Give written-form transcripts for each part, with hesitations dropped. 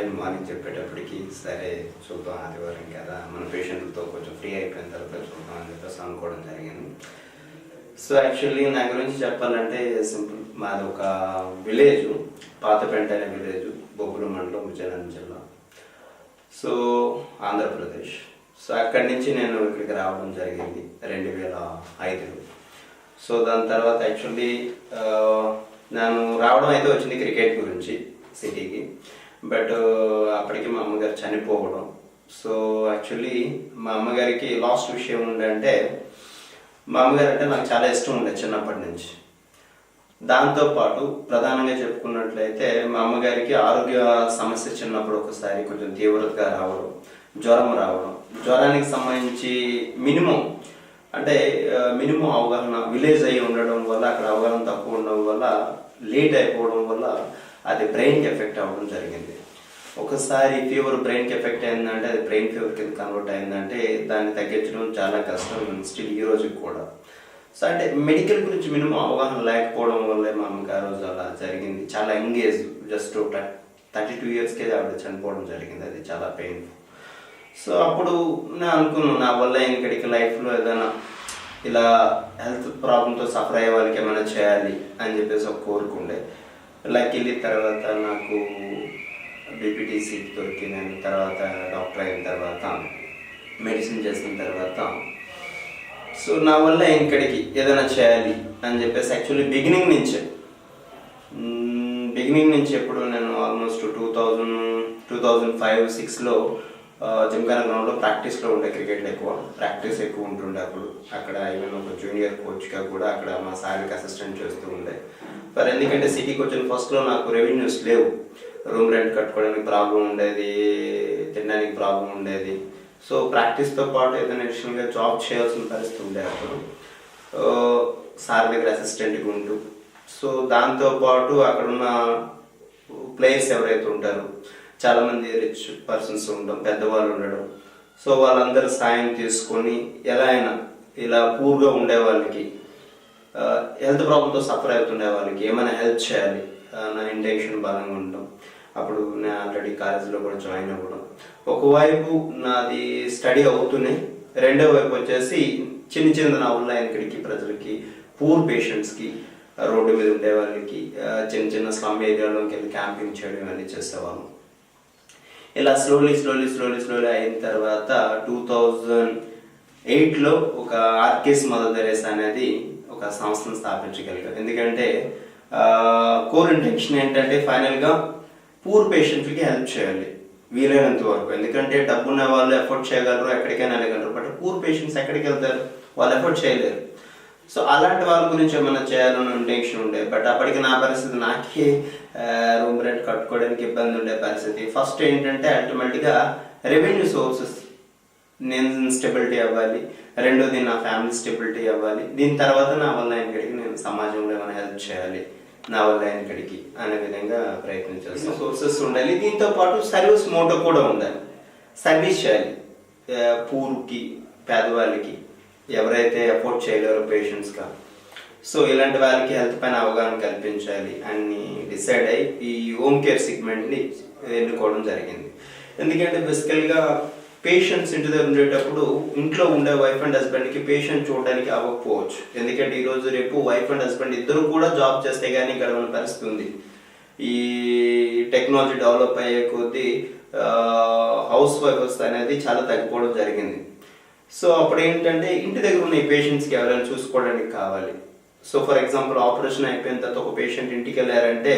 Time morning చెప్పేటప్పటికి సరే చూద్దాం ఆదివారం కదా మన పేషెంట్లతో కొంచెం ఫ్రీ అయిపోయిన తర్వాత చూద్దాం అని చెప్పేసి అనుకోవడం జరిగింది. సో యాక్చువల్లీ నా గురించి చెప్పాలంటే సింపుల్, మాది ఒక విలేజ్, పాతపేంట అనే విలేజ్, బొబ్బుల మండలం, విజయనగరం జిల్లా, సో ఆంధ్రప్రదేశ్. సో అక్కడి నుంచి నేను ఇక్కడికి రావడం జరిగింది 2005లో. సో దాని తర్వాత యాక్చువల్లీ నేను రావడం అయితే వచ్చింది క్రికెట్ గురించి సిటీకి, బట్ అప్పటికి మా అమ్మగారు చనిపోవడం. సో యాక్చువల్లీ మా అమ్మగారికి లాస్ట్ విషయం ఉందంటే, మా అమ్మగారు అంటే నాకు చాలా ఇష్టం ఉండే చిన్నప్పటి నుంచి. దాంతోపాటు ప్రధానంగా చెప్పుకున్నట్లయితే మా అమ్మగారికి ఆరోగ్య సమస్య చిన్నప్పుడు ఒకసారి కొంచెం తీవ్రతగా రావడం, జ్వరం రావడం, జ్వరానికి సంబంధించి మినిమం అవగాహన విలేజ్ అయి ఉండడం వల్ల, అక్కడ అవగాహన తక్కువ ఉండడం వల్ల, లేట్ అయిపోవడం వల్ల అది బ్రెయిన్కి ఎఫెక్ట్ అవ్వడం జరిగింది. ఒకసారి ఫీవర్ బ్రెయిన్కి ఎఫెక్ట్ అయిందంటే అది బ్రెయిన్ ఫీవర్ కింద కన్వర్ట్ అయిందంటే దాన్ని తగ్గించడం చాలా కష్టం స్టిల్ ఈ రోజుకి కూడా. సో అంటే మెడికల్ గురించి మినిమం అవగాహన లేకపోవడం వల్లే మా అమ్మకి ఆ రోజు అలా జరిగింది. చాలా యంగ్ ఏజ్, జస్ట్ 32 ఇయర్స్కే ఆవిడ చనిపోవడం జరిగింది. అది చాలా పెయిన్ఫుల్. సో అప్పుడు నేను అనుకున్నాను, నా వల్ల ఇంకడికి లైఫ్లో ఏదైనా ఇలా హెల్త్ ప్రాబ్లంతో సఫర్ అయ్యే వాళ్ళకి ఏమైనా చేయాలి అని చెప్పేసి ఒక కోరుకుండే. లక్కీలీ తర్వాత నాకు బీపీటీ సీట్ దొరికి, నేను తర్వాత డాక్టర్ అయిన తర్వాత మెడిసిన్ చేసిన తర్వాత సో నా వల్ల ఇంకడికి ఏదైనా చేయాలి అని చెప్పేసి యాక్చువల్లీ బిగినింగ్ నుంచి ఎప్పుడు నేను ఆల్మోస్ట్ 2005-06లో జిమ్ఖానా గ్రౌండ్లో ప్రాక్టీస్లో ఉండే, క్రికెట్లో ప్రాక్టీస్ ఎక్కువ ఉంటుండే. అక్కడ ఈవెన్ ఒక జూనియర్ కోచ్గా కూడా అక్కడ మా సార్కి అసిస్టెంట్ చేస్తూ ఉండే. మరి ఎందుకంటే సిటీకి వచ్చిన ఫస్ట్లో నాకు రెవెన్యూస్ లేవు, రూమ్ రెంట్ కట్టుకోవడానికి ప్రాబ్లం ఉండేది, తినడానికి ప్రాబ్లం ఉండేది. సో ప్రాక్టీస్తో పాటు ఏదైనా అడిషనల్గా జాబ్ చేయాల్సిన పరిస్థితి ఉండే అప్పుడు, సార్ దగ్గర అసిస్టెంట్గా ఉంటూ. సో దాంతోపాటు అక్కడున్న ప్లేయర్స్ ఎవరైతే ఉంటారో చాలామంది రిచ్ పర్సన్స్ ఉండడం, పెద్దవాళ్ళు ఉండడం. సో వాళ్ళందరూ సాయం తీసుకొని ఎలా అయినా ఇలా పూర్గా ఉండే వాళ్ళకి, హెల్త్ ప్రాబ్లంతో సఫర్ అవుతుండే వాళ్ళకి ఏమైనా హెల్ప్ చేయాలి నా ఇంటెన్షన్ బలంగా ఉండడం. అప్పుడు నేను ఆల్రెడీ కాలేజీలో కూడా జాయిన్ అవ్వడం. ఒకవైపు నాది స్టడీ అవుతూనే, రెండో వైపు వచ్చేసి చిన్న నా వల్ల ఇక్కడికి ప్రజలకి, పూర్ పేషెంట్స్కి, రోడ్డు మీద ఉండే వాళ్ళకి, చిన్న స్లమ్ ఏరియాలోకి వెళ్ళి క్యాంపింగ్ చేయడం ఇవన్నీ చేసేవాళ్ళం. ఇలా స్లోలీ అయిన తర్వాత 2008లో ఒక ఆర్కేస్ మదర్ తెరేసా అనేది ఒక సంస్థను స్థాపించగలిగాం. ఎందుకంటే కోర్ ఇంటెన్షన్ ఏంటంటే ఫైనల్గా పూర్ పేషెంట్లకి హెల్ప్ చేయాలి వీలైనంత వరకు. ఎందుకంటే డబ్బున్న వాళ్ళు ఎఫోర్డ్ చేయగలరు, ఎక్కడికైనా వెళ్ళగలరు, బట్ పూర్ పేషెంట్స్ ఎక్కడికి వెళ్తారు, వాళ్ళు ఎఫోర్డ్ చేయలేరు. సో అలాంటి వాళ్ళ గురించి ఏమైనా చేయాలని ఇంటెన్షన్ ఉండే. బట్ అప్పటికి నా పరిస్థితి, నాకే రూమ్ రెంట్ కట్టుకోవడానికి ఇబ్బంది ఉండే పరిస్థితి. ఫస్ట్ ఏంటంటే అల్టిమేట్గా రెవెన్యూ సోర్సెస్ నేను స్టెబిలిటీ అవ్వాలి, రెండోది నా ఫ్యామిలీ స్టెబిలిటీ అవ్వాలి. దీని తర్వాత నా వల్ల ఇక్కడికి నేను సమాజంలో ఏమైనా హెల్ప్ చేయాలి, నా వల్ల ఇక్కడికి అనే విధంగా ప్రయత్నం చేస్తాను. సోర్సెస్ ఉండాలి, దీంతో పాటు సర్వీస్ మోటో కూడా ఉండాలి. సర్వీస్ చేయాలి పూర్కి, పేదవాళ్ళకి, ఎవరైతే అఫోర్డ్ చేయలేరో పేషెంట్స్గా. సో ఇలాంటి వాళ్ళకి హెల్త్ పైన అవగాహన కల్పించాలి అని డిసైడ్ అయ్యి ఈ హోమ్ కేర్ సెగ్మెంట్ని ఎన్నుకోవడం జరిగింది. ఎందుకంటే బేసికల్గా పేషెంట్స్ ఇంటి దగ్గర ఉండేటప్పుడు ఇంట్లో ఉండే వైఫ్ అండ్ హస్బెండ్కి పేషెంట్ చూడడానికి అవ్వకపోవచ్చు. ఎందుకంటే ఈరోజు రేపు వైఫ్ అండ్ హస్బెండ్ ఇద్దరు కూడా జాబ్ చేస్తే కానీ గడవని పరిస్థితి ఉంది. ఈ టెక్నాలజీ డెవలప్ అయ్యే కొద్దీ హౌస్ వైఫ్స్ అనేది చాలా తగ్గిపోవడం జరిగింది. సో అప్పుడు ఏంటంటే ఇంటి దగ్గర ఉన్న ఈ పేషెంట్స్కి ఎవరైనా చూసుకోవడానికి కావాలి. సో ఫర్ ఎగ్జాంపుల్ ఆపరేషన్ అయిపోయిన తర్వాత ఒక పేషెంట్ ఇంటికి వెళ్ళారంటే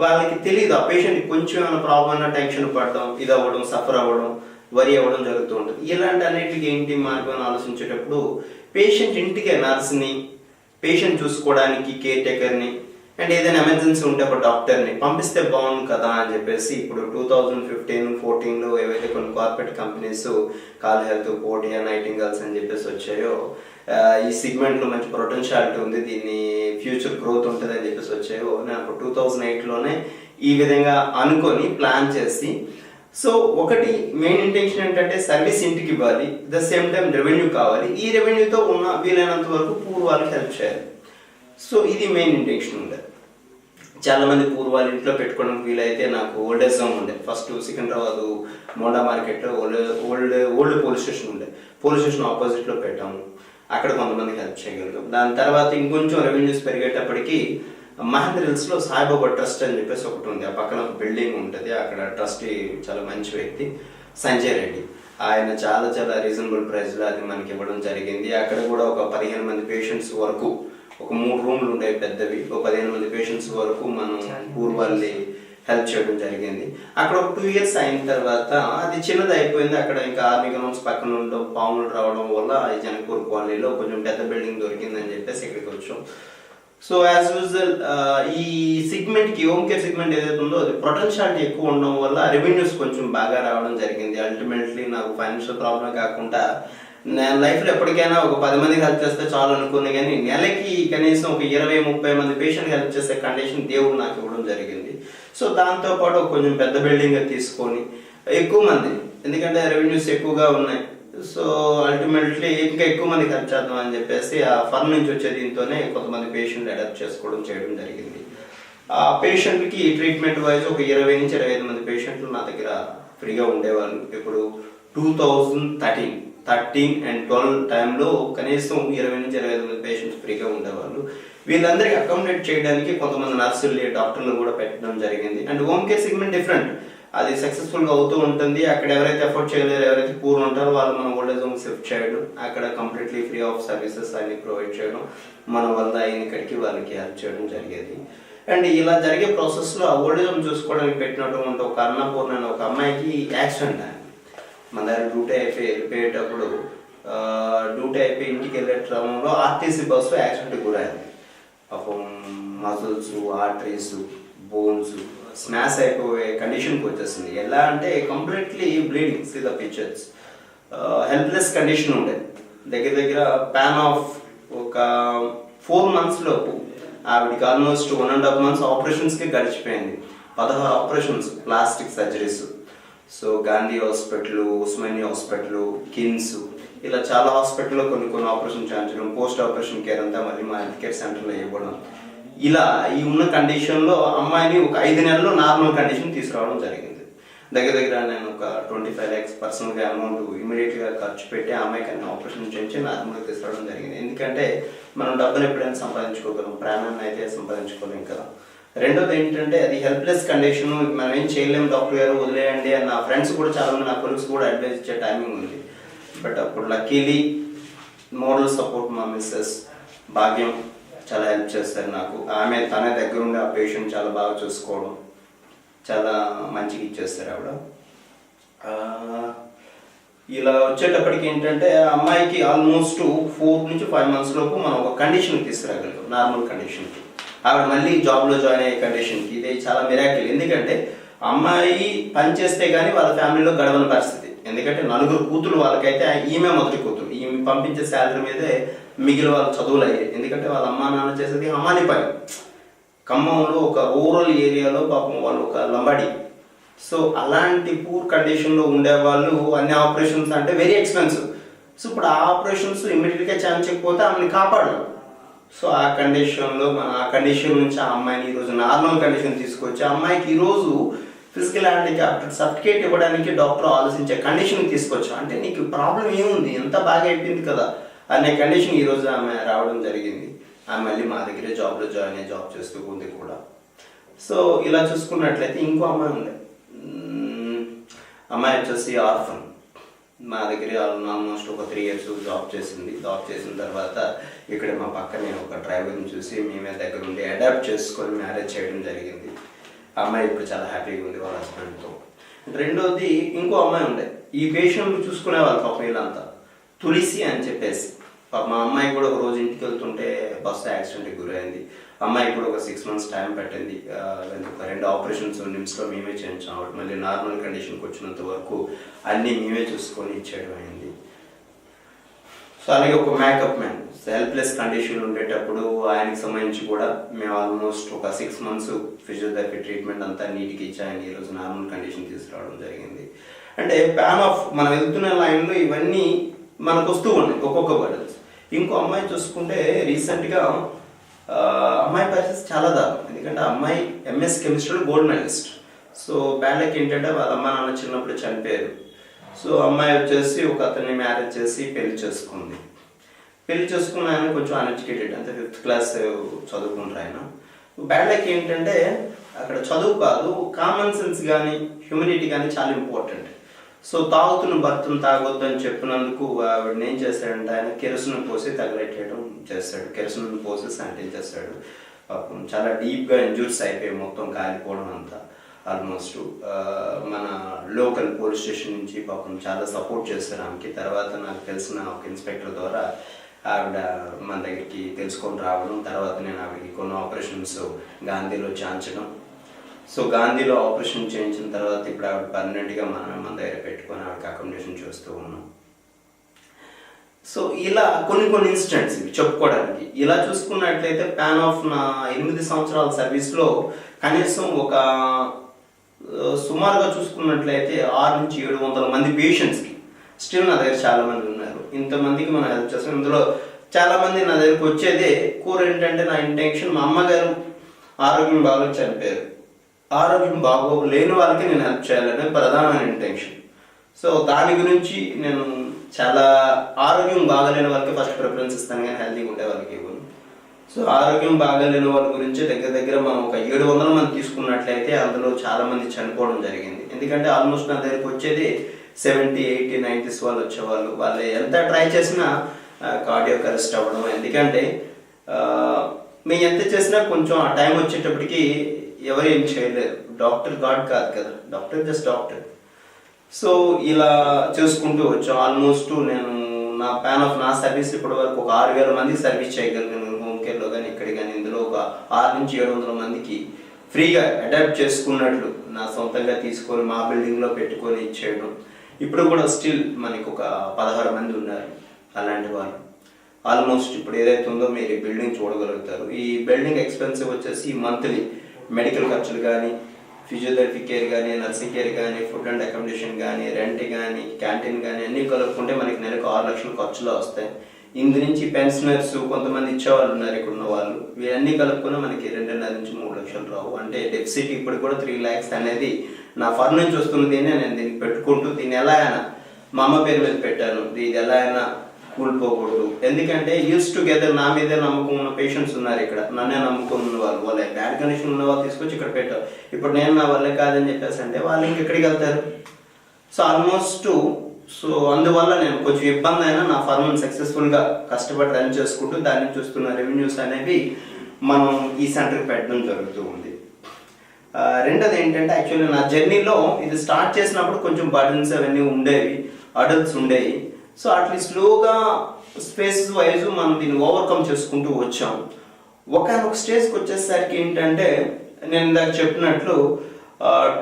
వాళ్ళకి తెలియదు, ఆ పేషెంట్కి కొంచెం ఏమైనా ప్రాబ్లం అన్నా టెన్షన్ పడడం, ఇది అవ్వడం, సఫర్ అవ్వడం, వరి అవ్వడం జరుగుతూ ఉంటుంది. ఇలాంటి అన్నింటికి ఏంటి మార్గం ఆలోచించేటప్పుడు పేషెంట్ ఇంటికే నర్స్ని, పేషెంట్ చూసుకోవడానికి కేర్ టేకర్ని, అండ్ ఏదైనా ఎమర్జెన్సీ ఉంటే ఒక డాక్టర్ని పంపిస్తే బాగుంది కదా అని చెప్పేసి ఇప్పుడు 2015-14లో ఏవైతే కొన్ని కార్పొరేట్ కంపెనీస్ కాల్ హెల్త్, పోడియా, నైటింగల్స్ అని చెప్పేసి వచ్చాయో, ఈ సెగ్మెంట్లో మంచి పొటెన్షియాలిటీ ఉంది, దీన్ని ఫ్యూచర్ గ్రోత్ ఉంటుంది అని చెప్పేసి వచ్చాయో, నేను 2008లోనే ఈ విధంగా అనుకొని ప్లాన్ చేసి, సో ఒకటి మెయిన్ ఇంటెన్షన్ ఏంటంటే సర్వీస్ ఇంటికి ఇవ్వాలి, ద సేమ్ టైం రెవెన్యూ కావాలి, ఈ రెవెన్యూతో ఉన్న వీలైనంత వరకు పూర్ వాళ్ళకి హెల్ప్ చేయాలి. సో ఇది మెయిన్ ఇంటెన్షన్ ఉండేది. చాలా మంది పూర్వాలు ఇంట్లో పెట్టుకోవడానికి వీలైతే నాకు ఓల్డేజ్ హోమ్ ఉండే. ఫస్ట్ సికింద్రాబాద్ మోండా మార్కెట్లో ఓల్డ్ పోలీస్ స్టేషన్ ఉండే. పోలీస్ స్టేషన్ ఆపోజిట్లో పెట్టాము. అక్కడ కొంతమందికి హెల్ప్ చేయగలిగాం. దాని తర్వాత ఇంకొంచెం రెవెన్యూస్ పెరిగేటప్పటికి మహేంద్ర హిల్స్లో సాయిబాబా ట్రస్ట్ అని చెప్పేసి ఒకటి ఉంది. ఆ పక్కన ఒక బిల్డింగ్ ఉంటుంది. అక్కడ ట్రస్టీ చాలా మంచి వ్యక్తి సంజయ్ రెడ్డి. ఆయన చాలా చాలా రీజనబుల్ ప్రైస్లో అది మనకి ఇవ్వడం జరిగింది. అక్కడ కూడా ఒక 15 మంది పేషెంట్స్ వరకు, ఒక 3 రూమ్లు ఉండేవి పెద్దవి, ఒక 15 మంది పేషెంట్స్ వరకు మనం పూర్వాల్ని హెల్ప్ చేయడం జరిగింది. అక్కడ ఒక 2 years అయిన తర్వాత అది చిన్నది అయిపోయింది. అక్కడ ఇంకా ఆర్మీ గ్రౌండ్స్ పక్కన ఉండడం, పాములు రావడం వల్ల ఈ జనకూర్ కాలనీలో కొంచెం పెద్ద బిల్డింగ్ దొరికిందని చెప్పేసి ఇక్కడికి వచ్చాం. సో యాజ్ యూజువల్ ఈ సిగ్మెంట్కి, హోమ్ కేర్ సెగ్మెంట్ ఏదైతే ఉందో అది పొటెన్షియాలిటీ ఎక్కువ ఉండడం వల్ల రెవెన్యూస్ కొంచెం బాగా రావడం జరిగింది. అల్టిమేట్లీ నాకు ఫైనాన్షియల్ ప్రాబ్లం కాకుండా నేను లైఫ్లో ఎప్పటికైనా ఒక 10 మందికి హెల్ప్ చేస్తే చాలు అనుకున్నా, కానీ నెలకి కనీసం ఒక 20-30 మంది పేషెంట్కి హెల్ప్ చేసే కండిషన్ దేవుడు నాకు ఇవ్వడం జరిగింది. సో దాంతోపాటు కొంచెం పెద్ద బిల్డింగ్ తీసుకొని ఎక్కువ మంది, ఎందుకంటే రెవెన్యూస్ ఎక్కువగా ఉన్నాయి, సో అల్టిమేట్లీ ఇంకా ఎక్కువ మందికి హెల్ప్ చేద్దాం అని చెప్పేసి ఆ ఫర్మ్ నుంచి వచ్చే దీంతోనే కొంతమంది పేషెంట్ అడాప్ట్ చేసుకోవడం చేయడం జరిగింది. ఆ పేషెంట్కి ట్రీట్మెంట్ వైజ్ ఒక 20 నుంచి 25 మంది పేషెంట్లు నా దగ్గర ఫ్రీగా ఉండేవాళ్ళు. ఇప్పుడు 2013 and 12 టైంలో కనీసం 20 నుంచి 25 మంది పేషెంట్స్ ఫ్రీగా ఉండేవాళ్ళు. వీళ్ళందరికీ అకామిడేట్ చేయడానికి కొంతమంది నర్సులు, డాక్టర్లు కూడా పెట్టడం జరిగింది. And home care segment different, అది సక్సెస్ఫుల్గా అవుతూ ఉంటుంది. అక్కడ ఎవరైతే ఎఫోర్డ్ చేయలేరు, ఎవరైతే పూర్ ఉంటారో వాళ్ళు మనం ఓల్డేజ్ హోమ్ షిఫ్ట్ చేయడం, అక్కడ కంప్లీట్లీ ఫ్రీ ఆఫ్ సర్వీసెస్ అన్ని ప్రొవైడ్ చేయడం, మన వల్ల అయిన ఇక్కడికి వాళ్ళకి హెల్ప్ చేయడం జరిగేది. అండ్ ఇలా జరిగే ప్రాసెస్లో ఆ ఓల్డేజ్ హోమ్ చూసుకోవడానికి పెట్టినటువంటి ఒక అన్నపూర్ణ అనే ఒక అమ్మాయికి యాక్సిడెంట్ అయింది. మన దగ్గర డ్యూటీ వెళ్ళిపోయేటప్పుడు డ్యూటీ అయిపోయి ఇంటికి వెళ్ళే క్రమంలో ఆర్టీసీ బస్సులో యాక్సిడెంట్కి గురైంది. పాపం మజిల్స్, ఆర్టరీస్, బోన్స్ స్మాష్ అయిపోయే కండిషన్కి వచ్చేసింది. ఎలా అంటే completely bleeding, see the pictures. Helpless condition ఉండే. దగ్గర దగ్గర ప్యాన్ ఆఫ్ ఒక 4 months లోపు ఆవిడికి ఆల్మోస్ట్ 1.5 months ఆపరేషన్స్కి గడిచిపోయింది. 16 operations, plastic surgeries. So Gandhi hospital, Osmania hospital, KIMS, ఇలా చాలా హాస్పిటల్లో కొన్ని ఆపరేషన్ చేయించడం, పోస్ట్ ఆపరేషన్ కేర్ అంతా మళ్ళీ మా హెల్త్ కేర్ సెంటర్లో ఇవ్వడం. ఇలా ఈ ఉన్న కండిషన్లో అమ్మాయిని ఒక 5 నెలల్లో నార్మల్ కండిషన్ తీసుకురావడం జరిగింది. దగ్గర దగ్గర నేను ఒక 25 lakhs పర్సనల్గా అమౌంట్ ఇమీడియట్గా ఖర్చు పెట్టి ఆ అమ్మాయికి అన్ని ఆపరేషన్ చేయించి నార్మల్గా తీసుకురావడం జరిగింది. ఎందుకంటే మనం డబ్బులు ఎప్పుడైనా సంపాదించుకోగలం, ప్రాణాన్ని అయితే సంపాదించుకోలేం కదా. రెండోది ఏంటంటే అది హెల్ప్లెస్ కండిషన్, మనం ఏం చేయలేము, డాక్టర్ గారు వదిలేయండి అని నా ఫ్రెండ్స్ కూడా చాలామంది, నా కొలీగ్స్ కూడా అడ్వైజ్ ఇచ్చే టైమింగ్ ఉంది. బట్ అప్పుడు లక్కీలీ మోరల్ సపోర్ట్ మా మిస్సెస్ భాగ్యం చాలా హెల్ప్ చేస్తారు నాకు. ఆమె తనే దగ్గర ఉండి ఆ పేషెంట్ చాలా బాగా చూసుకోవడం, చాలా మంచిగా ఇచ్చేస్తారు ఆవిడ. ఇలా వచ్చేటప్పటికి ఏంటంటే ఆ అమ్మాయికి ఆల్మోస్ట్ 4 నుంచి 5 months లోపు మనం ఒక కండిషన్కి తీసుకురాగలిగాం, నార్మల్ కండిషన్కి. ఆవిడ మళ్ళీ జాబ్లో జాయిన్ అయ్యే కండిషన్కి. ఇది చాలా మిరాకిల్. ఎందుకంటే అమ్మాయి పని చేస్తే కానీ వాళ్ళ ఫ్యామిలీలో గడవని పరిస్థితి. ఎందుకంటే 4 కూతురు వాళ్ళకైతే ఈమె మొదటి కూతురు. ఈమె పంపించే శాలరీ మీదే మిగిలిన వాళ్ళ చదువులు అయ్యాయి. ఎందుకంటే వాళ్ళ అమ్మా నాన్న చేసేది హమాలి పని. ఖమ్మంలో ఒక రూరల్ ఏరియాలో పాపం వాళ్ళు ఒక లంబాడి. సో అలాంటి పూర్ కండిషన్లో ఉండేవాళ్ళు. అన్ని ఆపరేషన్స్ అంటే వెరీ ఎక్స్పెన్సివ్. సో ఇప్పుడు ఆ ఆపరేషన్స్ ఇమ్మీడియట్గా చేయించకపోతే ఆమెను కాపాడలేం. సో ఆ కండిషన్లో మన ఆ కండిషన్ నుంచి ఆ అమ్మాయిని ఈరోజు నార్మల్ కండిషన్ తీసుకొచ్చి ఆ అమ్మాయికి ఈరోజు ఫిజికల్ హ్యాండిక్యాప్ సర్టిఫికేట్ ఇవ్వడానికి డాక్టర్ ఆలోచించే కండిషన్ తీసుకొచ్చాం. అంటే నీకు ప్రాబ్లం ఏముంది, ఎంత బాగా అయిపోయింది కదా అనే కండిషన్ ఈరోజు ఆమె రావడం జరిగింది. ఆమె మళ్ళీ మా దగ్గరే జాబ్లో జాయిన్ అయ్యి జాబ్ చేస్తూ ఉంది కూడా. సో ఇలా చూసుకున్నట్లయితే ఇంకో అమ్మాయి ఉంది. అమ్మాయి వచ్చేసి ఆర్ఫన్. మా దగ్గర ఆల్మోస్ట్ ఒక 3 years జాబ్ చేసింది. జాబ్ చేసిన తర్వాత ఇక్కడ మా పక్కనే ఒక డ్రైవర్ని చూసి మేమే దగ్గర ఉండి అడాప్ట్ చేసుకొని మ్యారేజ్ చేయడం జరిగింది. ఆ అమ్మాయి ఇప్పుడు చాలా హ్యాపీగా ఉంది వాళ్ళ హస్బెండ్తో. రెండోది ఇంకో అమ్మాయి ఉండే. ఈ పేషెంట్ చూసుకునే వాళ్ళు పాపం వీళ్ళంతా తులసి అని చెప్పేసి. మా అమ్మాయి కూడా ఒక రోజు ఇంటికి వెళ్తుంటే బస్సు యాక్సిడెంట్కి గురైంది. అమ్మాయి కూడా ఒక 6 months టైం పట్టింది. ఒక 2 ఆపరేషన్స్ నిమ్స్లో మేమే చేయించాం. కాబట్టి మళ్ళీ నార్మల్ కండిషన్కి వచ్చినంత వరకు అన్నీ మేమే చూసుకొని ఇచ్చేయడం అయింది. సో అలాగే ఒక మేకప్ మ్యాన్ హెల్ప్లెస్ కండిషన్ ఉండేటప్పుడు ఆయనకి సంబంధించి కూడా మేము ఆల్మోస్ట్ ఒక 6 months ఫిజియోథెరపీ ట్రీట్మెంట్ అంతా నీట్గా ఇచ్చి ఆయన ఈరోజు నార్మల్ కండిషన్ తీసుకురావడం జరిగింది. అంటే ప్యాన్ ఆఫ్ మనం వెళ్తున్న లైన్లో ఇవన్నీ మనకు వస్తూ ఉన్నాయి ఒక్కొక్క బర్డన్స్. ఇంకో అమ్మాయి చూసుకుంటే రీసెంట్గా అమ్మాయి పరిస్థితి చాలా దారుణం. ఎందుకంటే అమ్మాయి ఎంఎస్ కెమిస్ట్రీలో gold medalist. So bad luck ఏంటంటే వాళ్ళ అమ్మ నాన్న చిన్నప్పుడు చనిపోయారు. సో అమ్మాయి వచ్చేసి ఒక అతన్ని మ్యారేజ్ చేసి పెళ్లి చేసుకుంది. పెళ్లి చేసుకున్న ఆయన కొంచెం అన్ఎడ్యుకేటెడ్, అంటే 5th క్లాస్ చదువుకుంటారు ఆయన. బ్యాడ్ లక్ ఏంటంటే అక్కడ చదువు కాదు, కామన్ సెన్స్ కానీ హ్యూమినిటీ కానీ చాలా ఇంపార్టెంట్. సో తాగుతున్న భర్తను తాగొద్దు అని చెప్పినందుకు ఆవిడని ఏం చేశాడంటే ఆయన కెరసిన్ పోసి తగలెట్టేయడం చేస్తాడు. కెరసిన్ పోసి శానిటైజ్ చేస్తాడు. పాపం చాలా డీప్గా ఇంజూర్స్ అయిపోయి మొత్తం కాలిపోవడం అంతా. ఆల్మోస్ట్ మన లోకల్ పోలీస్ స్టేషన్ నుంచి పాపం చాలా సపోర్ట్ చేస్తారు ఆమెకి. తర్వాత నాకు తెలిసిన ఒక ఇన్స్పెక్టర్ ద్వారా ఆవిడ మన దగ్గరికి తెలుసుకొని రావడం, తర్వాత నేను ఆవిడకి కొన్ని ఆపరేషన్స్ గాంధీలో చేయించడం. సో గాంధీలో ఆపరేషన్ చేయించిన తర్వాత ఇప్పుడు ఆవిడ పర్మనెంట్గా మన దగ్గర పెట్టుకొని ఆవిడకి అకామిడేషన్ చేస్తూ ఉన్నాం. సో ఇలా కొన్ని ఇన్సిడెంట్స్ ఇవి చెప్పుకోవడానికి. ఇలా చూసుకున్నట్లయితే ప్యాన్ ఆఫ్ నా 8 సంవత్సరాల సర్వీస్లో కనీసం ఒక సుమారుగా చూసుకున్నట్లయితే 600 నుంచి 700 మంది పేషెంట్స్కి స్టిల్ నా దగ్గర చాలా మంది ఉన్నారు. ఇంతమందికి మనం హెల్ప్ చేస్తాం. ఇందులో చాలా మంది నా దగ్గరకు వచ్చేదే కోర్ ఏంటంటే నా ఇంటెన్షన్, మా అమ్మగారు ఆరోగ్యం బాగోలేక చనిపోయారు. ఆరోగ్యం బాగోలేని వాళ్ళకి నేను హెల్ప్ చేయాలనే ప్రధానమైన ఇంటెన్షన్. సో దాని గురించి నేను చాలా ఆరోగ్యం బాగలేని వాళ్ళకి ఫస్ట్ ప్రిఫరెన్స్ ఇస్తాను, కానీ హెల్తీగా ఉండే వాళ్ళకి ఇవ్వను. సో ఆరోగ్యం బాగలేని వాళ్ళ గురించి దగ్గర మనం ఒక 700 మంది తీసుకున్నట్లయితే అందులో చాలా మంది చనిపోవడం జరిగింది. ఎందుకంటే ఆల్మోస్ట్ నా దగ్గరకు వచ్చేది 70, 80, 90s వాళ్ళు వచ్చేవాళ్ళు. వాళ్ళు ఎంత ట్రై చేసినా కార్డియాక్ అరెస్ట్ అవ్వడం. ఎందుకంటే మేము ఎంత చేసినా కొంచెం ఆ టైం వచ్చేటప్పటికి ఎవరు ఏం చేయలేరు. డాక్టర్ గాడ్ కాదు కదా, డాక్టర్ జస్ట్ డాక్టర్. సో ఇలా చేసుకుంటూ వచ్చాం. ఆల్మోస్ట్ నేను నా ప్యాన్ ఆఫ్ నా సర్వీస్ ఇప్పటి వరకు ఒక 6000 మందికి సర్వీస్ చేయగలిగాను హోమ్ కేర్లో కానీ ఇక్కడ కానీ. ఇందులో ఒక 600 నుంచి 700 మందికి ఫ్రీగా అడాప్ట్ చేసుకున్నట్లు నా సొంతంగా తీసుకొని మా బిల్డింగ్లో పెట్టుకొని ఇచ్చేయడం. ఇప్పుడు కూడా స్టిల్ మనకి ఒక 16 మంది ఉన్నారు అలాంటి వాళ్ళు. ఆల్మోస్ట్ ఇప్పుడు ఏదైతే ఉందో మీరు ఈ బిల్డింగ్ చూడగలుగుతారు. ఈ బిల్డింగ్ ఎక్స్పెన్సివ్ వచ్చేసి మంత్లీ మెడికల్ ఖర్చులు కానీ, ఫిజియోథెరపీ కేర్ కానీ, నర్సింగ్ కేర్ కానీ, ఫుడ్ అండ్ అకామిడేషన్ కానీ, రెంట్ కానీ, క్యాంటీన్ కానీ అన్నీ కలుపుకుంటే మనకి నెలకు 6 లక్షల ఖర్చులు వస్తాయి. ఇందు నుంచి పెన్షనర్స్ కొంతమంది ఇచ్చేవాళ్ళు ఉన్నారు ఇక్కడ ఉన్న వాళ్ళు. ఇవన్నీ కలుపుకుని మనకి 2.5 నుంచి 3 లక్షలు రావు. అంటే డెఫిసిట్ ఇప్పుడు కూడా 3 lakhs అనేది నా ఫర్ నుంచి వస్తున్నది. నేను దీనికి పెట్టుకుంటూ దీన్ని ఎలా అయినా మా అమ్మ పేరు మీద పెట్టాను. ఇది ఎలా అయినా కూలిపోకూడదు. ఎందుకంటే యూస్ టుగెదర్ నా మీదే నమ్మకం ఉన్న పేషెంట్స్ ఉన్నారు ఇక్కడ, నన్నే నమ్ముకుని ఉన్న వాళ్ళు. వాళ్ళ బ్యాడ్ కండిషన్ ఉన్న వాళ్ళు తీసుకొచ్చి ఇక్కడ పెట్టారు. ఇప్పుడు నేను నా వల్లే కాదని చెప్పేసి అంటే వాళ్ళు ఇంకెక్కడికి వెళ్తారు. సో ఆల్మోస్ట్ అందువల్ల నేను కొంచెం ఇబ్బంది అయినా నా ఫర్మ్ సక్సెస్ఫుల్గా కష్టపడి రన్ చేసుకుంటూ దాని నుంచి వస్తున్న రెవెన్యూస్ అనేవి మనం ఈ సెంటర్కి పెట్టడం జరుగుతూ ఉంది. రెండోది ఏంటంటే యాక్చువల్లీ నా జర్నీలో ఇది స్టార్ట్ చేసినప్పుడు కొంచెం బర్డన్స్ అవన్నీ ఉండేవి, అడల్ట్స్ ఉండేవి. సో అట్లా స్లోగా స్పేస్ వైజ్ మనం దీన్ని ఓవర్కమ్ చేసుకుంటూ వచ్చాం. ఒక స్టేజ్కి వచ్చేసరికి ఏంటంటే నేను ఇందాక చెప్పినట్లు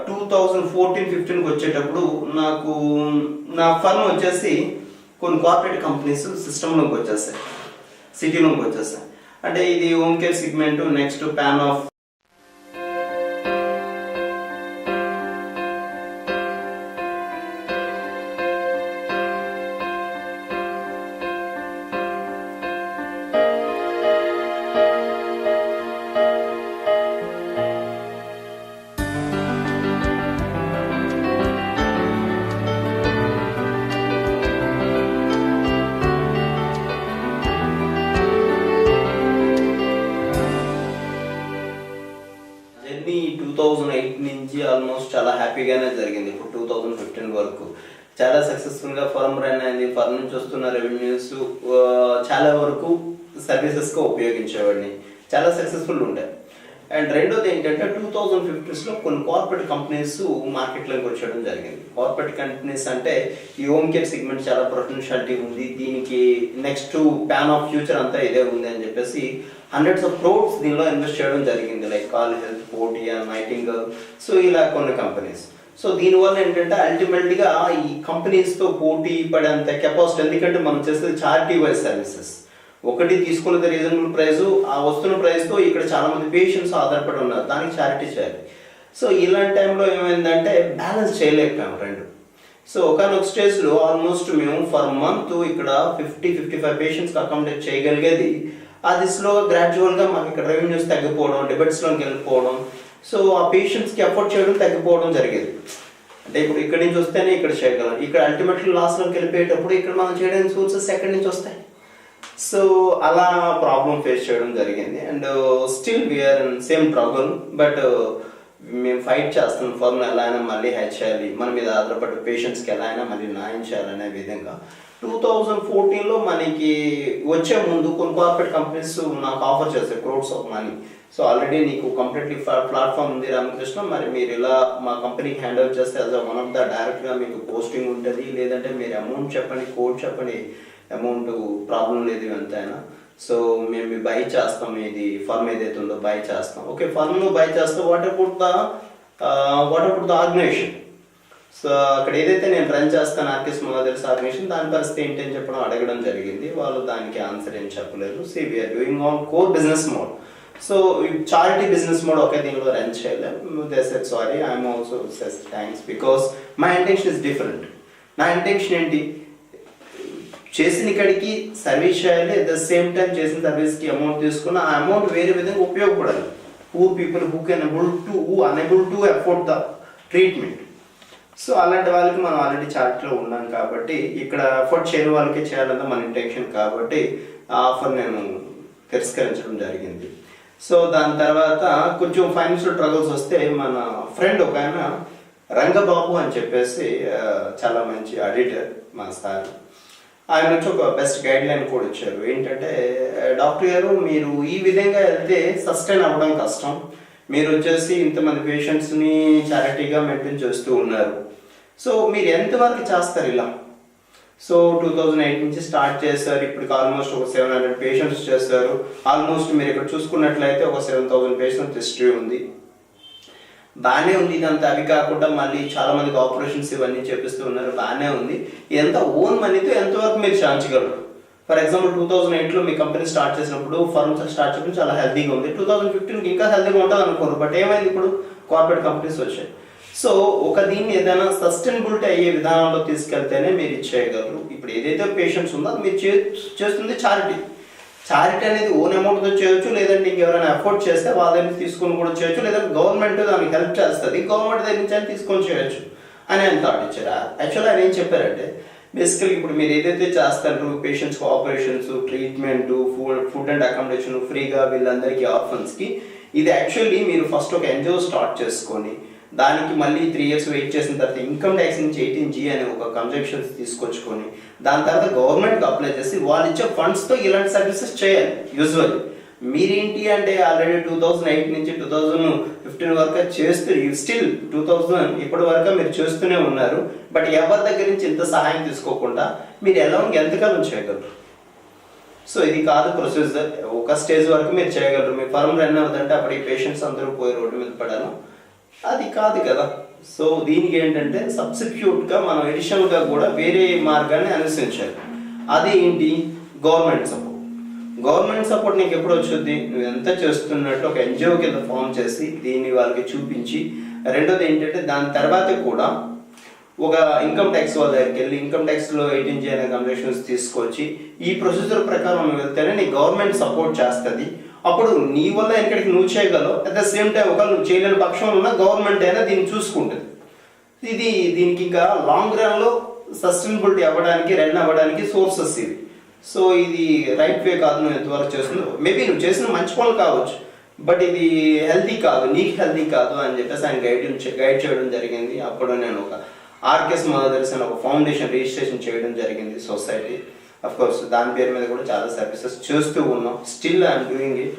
2014-15కి వచ్చేటప్పుడు నాకు నా ఫర్మ్ వచ్చేసి కొన్ని కార్పొరేట్ కంపెనీస్ సిస్టంలోకి వచ్చేస్తాయి, సిటీలోకి వచ్చేస్తాయి. అంటే ఇది home care segment, next pan of journey 2008 నుంచి ఆల్మోస్ట్ చాలా హ్యాపీగానే జరిగింది. ఇప్పుడు 2015 వరకు చాలా సక్సెస్ఫుల్గా ఫర్మ్ రన్ అయింది. ఫర్మ్ నుంచి వస్తున్న రెవెన్యూస్ చాలా వరకు సర్వీసెస్గా ఉపయోగించేవాడిని, చాలా సక్సెస్ఫుల్ ఉంటాయి. అండ్ రెండోది ఏంటంటే 2015లో కొన్ని కార్పొరేట్ కంపెనీస్ మార్కెట్లోకి వచ్చేయడం జరిగింది. కార్పొరేట్ కంపెనీస్ అంటే ఈ హోమ్ కేర్ సెగ్మెంట్ చాలా పొటెన్షియాలిటీ ఉంది, దీనికి నెక్స్ట్ ప్యాన్ ఆఫ్ ఫ్యూచర్ అంతా ఇదే ఉంది అని చెప్పేసి hundreds of crores దీనిలో ఇన్వెస్ట్ చేయడం జరిగింది. Like Call Health, Portea, Nightingale, so ఇలా కొన్ని కంపెనీస్. సో దీనివల్ల ఏంటంటే అల్టిమేట్గా ఈ కంపెనీస్తో పోటీ పడేంత కెపాసిటీ, ఎందుకంటే మనం చేసేది చారిటీ వైజ్ సర్వీసెస్. ఒకటి తీసుకున్నది రీజనబుల్ ప్రైస్, ఆ వస్తున్న ప్రైస్తో ఇక్కడ చాలా మంది పేషెంట్స్ ఆధారపడి ఉన్నారు, దానికి చారిటీ చేయాలి. సో ఇలాంటి టైంలో ఏమైందంటే బ్యాలెన్స్ చేయలేకపోయాము రెండు. సో ఒకనొక స్టేజ్లో ఆల్మోస్ట్ మేము ఫర్ మంత్ ఇక్కడ 50-55 పేషెంట్స్కి అకామిడేట్ చేయగలిగేది అది స్లోగా గ్రాడ్యువల్గా మాకు ఇక్కడ రెవెన్యూస్ తగ్గిపోవడం, డెబిట్స్లోకి వెళ్ళిపోవడం, సో ఆ పేషెంట్స్కి ఎఫోర్డ్ చేయడం తగ్గిపోవడం జరిగేది. అంటే ఇప్పుడు ఇక్కడి నుంచి వస్తేనే ఇక్కడ చేయగలం, ఇక్కడ అల్టిమేట్లీ లాస్లోకి వెళ్ళిపోయేటప్పుడు ఇక్కడ మనం చేయడానికి సోర్సెస్ ఎక్కడి నుంచి వస్తాయి. సో అలా ప్రాబ్లం ఫేస్ చేయడం జరిగింది. And still we are in same trouble. But మేము ఫైట్ చేస్తున్నాం, ఫర్మ్ ఎలా అయినా మళ్ళీ హెచ్ చేయాలి, మన మీద ఆధారపడ్డ పేషెంట్స్కి ఎలా అయినా మళ్ళీ న్యాయం చేయాలనే విధంగా 2014లో మనకి వచ్చే ముందు కొన్ని కార్పొరేట్ కంపెనీస్ నాకు ఆఫర్ చేస్తాయి crores of money. So already నీకు కంప్లీట్లీ ప్లాట్ఫామ్ ఉంది రామకృష్ణ, మరి మీరు ఇలా మా కంపెనీకి హ్యాండ్ ఓవర్ చేస్తే యాజ్ వన్ ఆఫ్ ద డైరెక్ట్గా మీకు పోస్టింగ్ ఉంటుంది, లేదంటే మీరు అమౌంట్ చెప్పండి, కోడ్ చెప్పండి, అమౌంట్ ప్రాబ్లం లేదు ఎంతైనా. సో మేము బై చేస్తాం, ఇది ఫర్మ్ ఏదైతే ఉందో బై చేస్తాం. ఓకే, ఫర్మ్ బై చేస్తాం. What about the organization? So అక్కడ ఏదైతే నేను రన్ చేస్తాను ఆర్కేఎస్ మదర్స్ ఆర్గనైజేషన్, దాని పరిస్థితి ఏంటి అని చెప్పడం అడగడం జరిగింది. వాళ్ళు దానికి ఆన్సర్ ఏం చెప్పలేదు. See we're doing on core business mode. So charity business mode okay దీనిలో రన్ చేయలేము. They said sorry, I'm also says thanks because my intention is different. నా ఇంటెన్షన్ ఏంటి, చేసిన ఇక్కడికి సర్వీస్ చేయాలి, అట్ ద సేమ్ టైం చేసిన సర్వీస్కి amount తీసుకున్న ఆ అమౌంట్ వేరే విధంగా ఉపయోగపడాలి. Poor people who unable to afford the treatment. So అలాంటి వాళ్ళకి మనం ఆల్రెడీ చార్ట్లో ఉన్నాం కాబట్టి ఇక్కడ అఫోర్డ్ చేయని వాళ్ళకి చేయాలన్న మన ఇంటెన్షన్ కాబట్టి ఆ ఆఫర్ నేను తిరస్కరించడం జరిగింది. సో దాని తర్వాత కొంచెం ఫైనాన్షియల్ ట్రబుల్స్ వస్తే మన ఫ్రెండ్ ఒక ఆయన రంగబాబు అని చెప్పేసి చాలా మంచి ఆడిటర్ మా సార్, ఆయన వచ్చి ఒక బెస్ట్ గైడ్ లైన్ కూడా ఇచ్చారు. ఏంటంటే, డాక్టర్ గారు మీరు ఈ విధంగా వెళ్తే సస్టైన్ అవ్వడం కష్టం, మీరు వచ్చేసి ఇంతమంది పేషెంట్స్ని చారిటీగా మెయింటైన్ చేస్తూ ఉన్నారు, సో మీరు ఎంతవరకు చేస్తారు ఇలా? సో 2008 నుంచి స్టార్ట్ చేశారు, ఇప్పటికి ఆల్మోస్ట్ ఒక 700 పేషెంట్స్ చేస్తారు. ఆల్మోస్ట్ మీరు ఇక్కడ చూసుకున్నట్లయితే ఒక 7000 పేషెంట్స్ హిస్టరీ ఉంది. బాగానే ఉంది. ఇదంతా అవి కాకుండా మళ్ళీ చాలా మందికి ఆపరేషన్స్ ఇవన్నీ చేపిస్తూ ఉన్నారు, బాగానే ఉంది. ఇదంతా ఓన్ మనీతో ఎంతవరకు మీరు చాంచగలరు? ఫర్ ఎగ్జాంపుల్ 2008లో మీ కంపెనీ స్టార్ట్ చేసినప్పుడు, ఫర్మ్ స్టార్ట్ చేసినప్పుడు చాలా హెల్తీగా ఉంది. 2015కి ఇంకా హెల్తీగా ఉంటుంది అనుకోరు. బట్ ఏమైంది, ఇప్పుడు కార్పొరేట్ కంపెనీస్ వచ్చాయి. సో ఒక దీన్ని ఏదైనా సస్టైనబిలిటీ అయ్యే విధానంలో తీసుకెళ్తేనే మీరు ఇచ్చేయగలరు. ఇప్పుడు ఏదైతే పేషెంట్స్ ఉందో అది మీరు చేస్తుంది చారిటీ. చారిటీ అనేది ఓన్ అమౌంట్తో చేయొచ్చు, లేదంటే ఇంకెవరైనా అఫోర్డ్ చేస్తే వాళ్ళ దగ్గర తీసుకొని కూడా చేయొచ్చు, లేదంటే గవర్నమెంట్ దానికి హెల్ప్ చేస్తుంది, గవర్నమెంట్ దగ్గర నుంచి అని తీసుకొని చేయొచ్చు అని ఆయన థాట్ ఇచ్చారు. యాక్చువల్గా ఆయన ఏం చెప్పారంటే, బేసికలీ ఇప్పుడు మీరు ఏదైతే చేస్తారు పేషెంట్స్కి operations, treatment, food and accommodation ఫ్రీగా వీళ్ళందరికీ ఆర్ఫన్స్కి, ఇది యాక్చువల్లీ మీరు ఫస్ట్ ఒక ఎన్జిఓ స్టార్ట్ చేసుకొని దానికి మళ్ళీ 3 years వెయిట్ చేసిన తర్వాత ఇన్కమ్ ట్యాక్స్ నుంచి 18G అనే ఒక కన్జెక్షన్స్ తీసుకొచ్చుకొని దాని తర్వాత గవర్నమెంట్కి అప్లై చేసి వాళ్ళు ఇచ్చే ఫండ్స్తో ఇలాంటి సర్వీసెస్ చేయాలి. యూజువల్లీ మీరేంటి అంటే ఆల్రెడీ 2008 నుంచి 2015 వరకు చేస్తూ స్టిల్ 2000 ఇప్పటి వరకు మీరు చేస్తూనే ఉన్నారు. బట్ ఎవరి దగ్గర నుంచి ఇంత సహాయం తీసుకోకుండా మీరు ఎలా ఎంతకాలం చేయగలరు? సో ఇది కాదు ప్రొసీజర్. ఒక స్టేజ్ వరకు మీరు చేయగలరు, మీ ఫర్మ్ రన్ అవుతుందంటే అప్పుడు ఈ పేషెంట్స్ అందరూ పోయి రోడ్డు మీద పడాను, అది కాదు కదా. సో దీనికి ఏంటంటే సబ్స్టిట్యూట్గా మనం ఎడిషనల్గా కూడా వేరే మార్గాన్ని అనుసరించాలి. అది ఏంటి? Government support. గవర్నమెంట్ సపోర్ట్ నీకు ఎప్పుడు వచ్చుద్ది? నువ్వు ఎంత చేస్తున్నట్టు ఒక ఎన్జిఓ కింద ఫామ్ చేసి దీన్ని వాళ్ళకి చూపించి, రెండోది ఏంటంటే దాని తర్వాత కూడా ఒక ఇన్కమ్ ట్యాక్స్ వాళ్ళ దగ్గరికి వెళ్ళి ఇన్కమ్ ట్యాక్స్లో 18G అనే కన్వెన్షన్స్ తీసుకొచ్చి ఈ ప్రొసీజర్ ప్రకారం నువ్వు వెళ్తేనే నీ గవర్నమెంట్ సపోర్ట్ చేస్తుంది. అప్పుడు నీ వల్ల ఎక్కడికి నువ్వు చేయగలవు, అట్ ద సేమ్ టైం ఒకవేళ నువ్వు చేయలేని పక్షంలో ఉన్న గవర్నమెంట్ అయినా దీన్ని చూసుకుంటుంది. దీనికి ఇంకా లాంగ్ రన్లో సస్టైనబిలిటీ అవ్వడానికి, రన్ అవ్వడానికి సోర్సెస్ ఇవి. సో ఇది రైట్ వే కాదు నువ్వు ఎంతవరకు చేస్తున్నావు. మేబీ నువ్వు చేసిన మంచి పనులు కావచ్చు, బట్ ఇది హెల్తీ కాదు, నీకు హెల్తీ కాదు అని చెప్పేసి ఆయన గైడ్ చేయడం జరిగింది. అప్పుడు నేను ఒక ఆర్కేఎస్ మదర్స్ అని ఒక ఫౌండేషన్ రిజిస్ట్రేషన్ చేయడం జరిగింది, సొసైటీ. అఫ్కోర్స్ దాని పేరు మీద కూడా చాలా సర్వీసెస్ చేస్తూ ఉన్నాం. Still I'm doing it.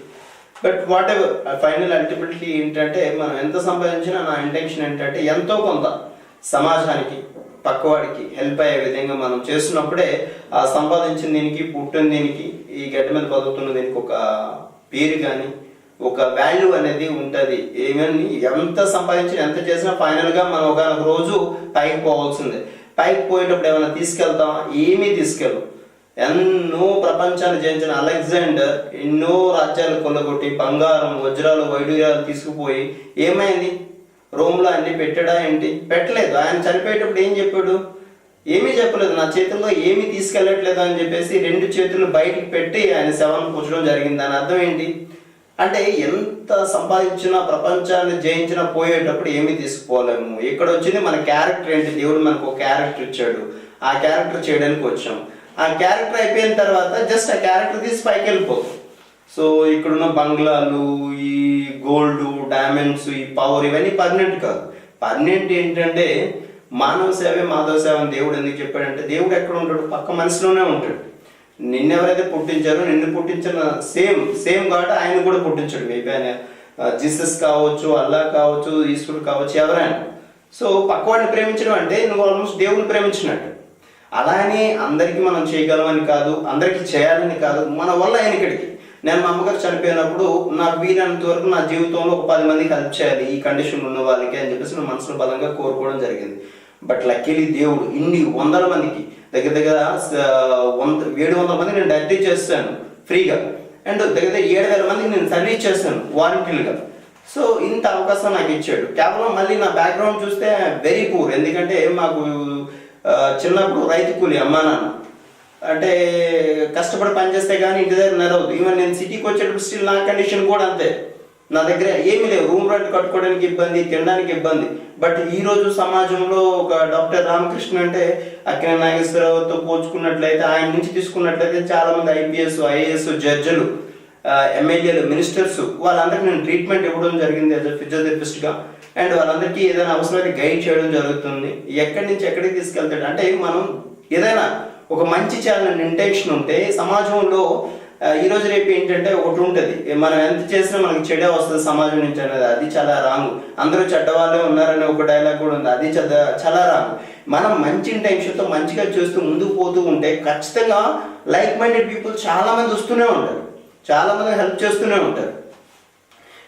But what ever final ultimately ఏంటంటే, మనం ఎంత సంపాదించినా నా ఇంటెన్షన్ ఏంటంటే ఎంతో కొంత సమాజానికి, పక్కవాడికి హెల్ప్ అయ్యే విధంగా మనం చేస్తున్నప్పుడే ఆ సంపాదించిన దీనికి, పుట్టిన దీనికి, ఈ గడ్డ మీద బతుకుతున్న దీనికి ఒక పేరు కానీ ఒక వాల్యూ అనేది ఉంటుంది. ఏమని ఎంత సంపాదించి ఎంత చేసినా ఫైనల్గా మనం ఒక రోజు పైకి పోవాల్సిందే. పైకి పోయేటప్పుడు ఏమైనా తీసుకెళ్తామా? ఏమీ తీసుకెళ్ళం. ఎన్నో ప్రపంచాన్ని జయించిన అలెగ్జాండర్ ఎన్నో రాజ్యాలు కొల్లగొట్టి బంగారం, వజ్రాలు, వైడూర్యాలు తీసుకుపోయి ఏమైంది? రోమ్లో అన్ని పెట్టాడా ఏంటి? పెట్టలేదు. ఆయన చనిపోయేటప్పుడు ఏం చెప్పాడు? ఏమీ చెప్పలేదు, నా చేతుల్లో ఏమీ తీసుకెళ్ళట్లేదు అని చెప్పేసి 2 చేతులు బయటికి పెట్టి ఆయన శవాన్ని పూడ్చడం జరిగింది. దాని అర్థం ఏంటి అంటే, ఎంత సంపాదించినా ప్రపంచాన్ని జయించినా పోయేటప్పుడు ఏమీ తీసుకుపోలేము. ఇక్కడ వచ్చింది మన క్యారెక్టర్ ఏంటి, దేవుడు మనకు ఒక క్యారెక్టర్ ఇచ్చాడు, ఆ క్యారెక్టర్ చేయడానికి వచ్చాం. ఆ క్యారెక్టర్ అయిపోయిన తర్వాత జస్ట్ ఆ క్యారెక్టర్ తీసి పైకి వెళ్ళిపోతాం. సో ఇక్కడున్న బంగ్లాలు, ఈ గోల్డ్, డైమండ్స్, ఈ పవర్ ఇవన్నీ పర్మనెంట్ కాదు. పర్మనెంట్ ఏంటంటే మానవ సేవే మాధవ సేవ అని దేవుడు ఎందుకు చెప్పాడంటే, దేవుడు ఎక్కడ ఉంటాడు, పక్క మనసులోనే ఉంటాడు. నిన్నెవరైతే పుట్టించారో, నిన్ను పుట్టించిన సేమ్ గాడ్ ఆయన కూడా పుట్టించాడు. మేబీ ఆయన జీసస్ కావచ్చు, అల్లా కావచ్చు, ఈశ్వరుడు కావచ్చు, ఎవరైనా. సో పక్కవాడిని ప్రేమించడం అంటే నువ్వు ఆల్మోస్ట్ దేవుడిని ప్రేమించినట్టు. అలానే అందరికీ మనం చేయగలమని కాదు, అందరికీ చేయాలని కాదు, మన వల్ల ఆయనకిడికి. నేను మా అమ్మగారు చనిపోయినప్పుడు నాకు వీలైనంత వరకు నా జీవితంలో ఒక 10 మందికి హెల్ప్ చేయాలి ఈ కండిషన్ ఉన్న వాళ్ళకి అని చెప్పేసి నా మనసులో బలంగా కోరుకోవడం జరిగింది. బట్ లక్కీలీ దేవుడు ఇన్ని 100 మందికి, దగ్గర 700 మందికి నేను డైరెక్ట్ చేస్తాను ఫ్రీగా, అండ్ దగ్గర 7,000 మందికి నేను సర్వీస్ చేస్తాను వాలంటీర్గా. సో ఇంత అవకాశం నాకు ఇచ్చాడు. కేవలం మళ్ళీ నా బ్యాక్గ్రౌండ్ చూస్తే వెరీ పూర్. ఎందుకంటే మాకు చిన్నప్పుడు రైతు కూలి, అమ్మా నాన్న అంటే కష్టపడి పనిచేస్తే కానీ ఇంటి దగ్గర నడవదు. ఈవెన్ నేను సిటీకి వచ్చేటప్పుడు స్టిల్ నా కండిషన్ కూడా అంతే. నా దగ్గర ఏమీ లేవు, రూమ్ రెంట్ కట్టుకోవడానికి ఇబ్బంది, తినడానికి ఇబ్బంది. బట్ ఈరోజు సమాజంలో ఒక డాక్టర్ రామకృష్ణ అంటే అక్కడ నాగేశ్వరరావుతో పోల్చుకున్నట్లయితే, ఆయన నుంచి తీసుకున్నట్లయితే చాలామంది ఐపీఎస్, ఐఏఎస్, జడ్జిలు, ఎమ్మెల్యేలు, మినిస్టర్స్, వాళ్ళందరికీ నేను ట్రీట్మెంట్ ఇవ్వడం జరిగింది యాజ్ అ ఫిజియోథెరపిస్ట్గా. అండ్ వాళ్ళందరికీ ఏదైనా అవసరమైతే గైడ్ చేయడం జరుగుతుంది. ఎక్కడి నుంచి ఎక్కడికి తీసుకెళ్తాడు అంటే, మనం ఏదైనా ఒక మంచి చేయాలని ఇంటెన్షన్ ఉంటే సమాజంలో ఈరోజు రేపు ఏంటంటే ఒకటి ఉంటుంది, మనం ఎంత చేసినా మనకి చెడే వస్తుంది సమాజం నుంచి అనేది. అది చాలా రాంగ్. అందరూ చెడ్డవాళ్ళే ఉన్నారనే ఒక డైలాగ్ కూడా ఉంది, అది చాలా రాంగ్. మనం మంచి ఇంటెన్షన్తో మంచిగా చేస్తూ ముందుకు పోతూ ఉంటే ఖచ్చితంగా లైక్ మైండెడ్ పీపుల్ చాలామంది వస్తూనే ఉంటారు, చాలామంది హెల్ప్ చేస్తూనే ఉంటారు.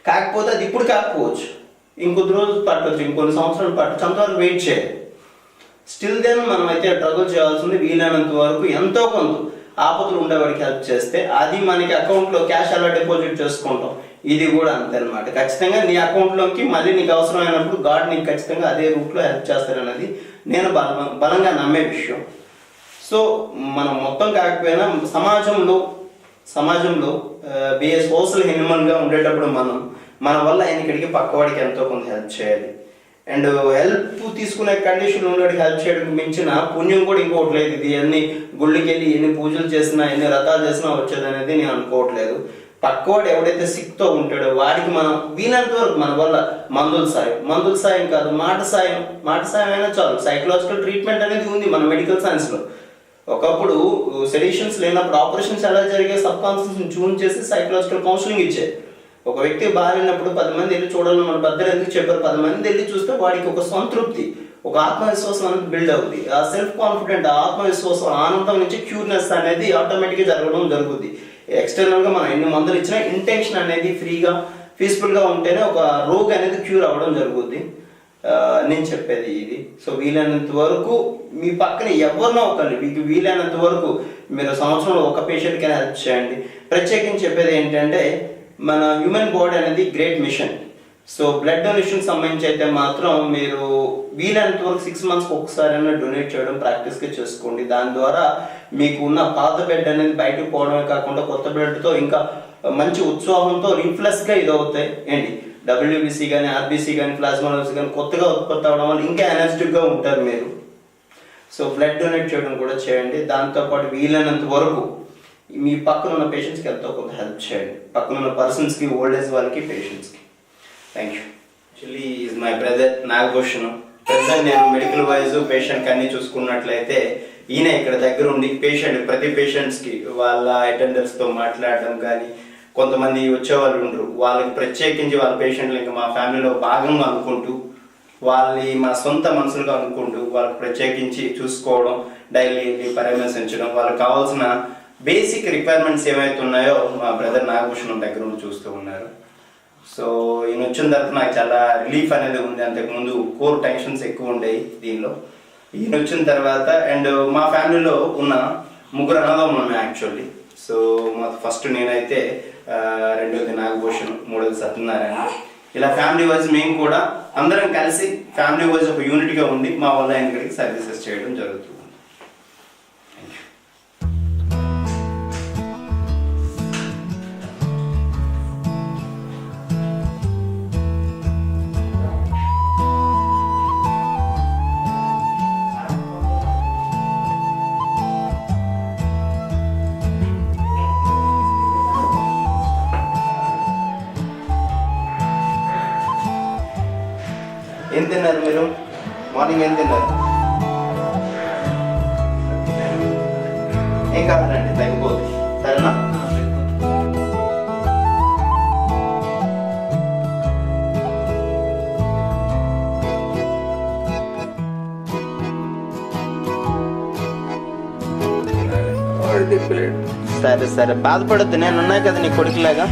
కాకపోతే అది ఇప్పుడు కాకపోవచ్చు, ఇంకొద్ది రోజులు పట్టవచ్చు, ఇంకొన్ని సంవత్సరాలు పట్టవచ్చు, అంతవరకు వెయిట్ చేయాలి. స్టిల్ దెన్ మనం అయితే ట్రగుల్ చేయాల్సింది. వీలైనంత వరకు ఎంతో కొంత ఆపదలు ఉండేవాడికి హెల్ప్ చేస్తే అది మనకి అకౌంట్లో క్యాష్ అలా డిపాజిట్ చేసుకుంటాం. ఇది కూడా అంతే అనమాట. ఖచ్చితంగా నీ అకౌంట్లోకి మళ్ళీ నీకు అవసరమైనప్పుడు గాడ్ నీకు ఖచ్చితంగా అదే రూట్లో హెల్ప్ చేస్తారన్నది నేను బలంగా నమ్మే విషయం. సో మనం మొత్తం కాకపోయినా సమాజంలో బి ఏ సోషల్ హ్యూమన్గా ఉండేటప్పుడు మన వల్ల ఆయనకి పక్కవాడికి ఎంతో కొంత హెల్ప్ చేయాలి. అండ్ హెల్ప్ తీసుకునే కండిషన్ ఉన్నవాడికి హెల్ప్ చేయడానికి మించిన పుణ్యం కూడా ఇంకోటి లేదు. ఇది ఎన్ని గుళ్ళకి వెళ్ళి ఎన్ని పూజలు చేసినా, ఎన్ని వ్రతాలు చేసినా వచ్చేది అనేది నేను అనుకోవట్లేదు. పక్కవాడు ఎవడైతే సిక్తో ఉంటాడో వాడికి మనం వీలంత వరకు మన వల్ల మందుల సాయం కాదు, మాట సాయం అయినా చాలు. సైకలాజికల్ ట్రీట్మెంట్ అనేది ఉంది మన మెడికల్ సైన్స్లో. ఒకప్పుడు సెడిషన్స్ లేనప్పుడు ఆపరేషన్స్ ఎలా జరిగే సబ్ కాన్షియస్ని ట్యూన్ చేసి సైకలాజికల్ కౌన్సిలింగ్ ఇచ్చారు. ఒక వ్యక్తి బాగాలేనప్పుడు 10 మంది వెళ్ళి చూడాలని మన పెద్దలు ఎందుకు చెప్పారు, 10 మంది వెళ్ళి చూస్తే వాడికి ఒక సంతృప్తి, ఒక ఆత్మవిశ్వాసం అనేది బిల్డ్ అవుతుంది. ఆ సెల్ఫ్ కాన్ఫిడెంట్, ఆత్మవిశ్వాసం, ఆనందం నుంచి క్యూర్నెస్ అనేది ఆటోమేటిక్గా జరగడం జరుగుతుంది. ఎక్స్టర్నల్గా మనం ఎన్ని మందులు ఇచ్చినా ఇంటెన్షన్ అనేది ఫ్రీగా పీస్ఫుల్గా ఉంటేనే ఒక రోగ్ అనేది క్యూర్ అవ్వడం జరుగుద్ది. నేను చెప్పేది ఇది. సో వీలైనంత వరకు మీ పక్కన ఎవరినో ఒకళ్ళు, మీకు వీలైనంత వరకు మీరు సంవత్సరంలో ఒక పేషెంట్కైనా హెల్ప్ చేయండి. ప్రత్యేకించి చెప్పేది ఏంటంటే, మన హ్యూమన్ బాడీ అనేది great mission. So blood donation సంబంధించి అయితే మాత్రం మీరు వీలైనంత వరకు 6 మంత్స్కి ఒకసారైనా డొనేట్ చేయడం ప్రాక్టీస్గా చేసుకోండి. దాని ద్వారా మీకు ఉన్న పాత బ్లడ్ అనేది బయటకు పోవడమే కాకుండా కొత్త బ్లడ్తో ఇంకా మంచి ఉత్సాహంతో రిఫ్లెక్స్గా ఇదవుతాయి. ఏంటి డబ్ల్యూబీసీ కానీ, ఆర్బీసీ కానీ, ప్లాస్మాలోసి కానీ కొత్తగా ఉత్పత్తి అవ్వడం వల్ల ఇంకా ఎనర్జెటిక్గా ఉంటారు మీరు. సో బ్లడ్ డొనేట్ చేయడం కూడా చేయండి. దాంతోపాటు వీలైనంత వరకు మీ పక్కన ఉన్న పేషెంట్స్కి ఎంతో కొంత హెల్ప్ చేయండి, పక్కన ఉన్న పర్సన్స్కి, ఓల్డ్ ఏజ్ వాళ్ళకి, పేషెంట్స్కి. Thank you. Actually is my brother Nagabhushan. Present నేను మెడికల్ వైజ్ పేషెంట్కి అన్ని చూసుకున్నట్లయితే ఈయన ఇక్కడ దగ్గర ఉండి ప్రతి పేషెంట్స్కి వాళ్ళ అటెండర్స్తో మాట్లాడడం కానీ, కొంతమంది వచ్చేవాళ్ళు ఉండరు, వాళ్ళకి ప్రత్యేకించి వాళ్ళ పేషెంట్లు ఇంకా మా ఫ్యామిలీలో భాగంగా అనుకుంటూ, వాళ్ళని మా సొంత మనుషులుగా అనుకుంటూ వాళ్ళకి ప్రత్యేకించి చూసుకోవడం, డైలీ పరామర్శించడం, వాళ్ళకి కావాల్సిన బేసిక్ రిక్వైర్మెంట్స్ ఏవైతే ఉన్నాయో మా బ్రదర్ నాగభూషణం దగ్గర ఉండి చూస్తూ ఉన్నారు. సో ఈయన వచ్చిన తర్వాత నాకు చాలా రిలీఫ్ అనేది ఉంది. అంతకుముందు కోర్ టెన్షన్స్ ఎక్కువ ఉండేవి దీనిలో. ఈయన వచ్చిన తర్వాత అండ్ మా ఫ్యామిలీలో ఉన్న 3 అన్నదమ్ములు ఉన్నాయి యాక్చువల్లీ. సో మా ఫస్ట్ నేనైతే, రెండోది నాగభూషణ్, మూడోది సత్యనారాయణ. ఇలా ఫ్యామిలీ వైజ్ మేము కూడా అందరం కలిసి ఫ్యామిలీ వైజ్ ఒక యూనిట్గా ఉండి మా వల్ల ఆయనకి సర్వీసెస్ చేయడం జరుగుతుంది. తిన్నారు మీరు? మార్నింగ్ ఏం తిన్నారు? ఏం కావాలండి, తగ్గిపోదు, సరేనా? సరే సరే, బాధపడద్దు, నేను ఉన్నా కదా నీ కొడుకులాగా.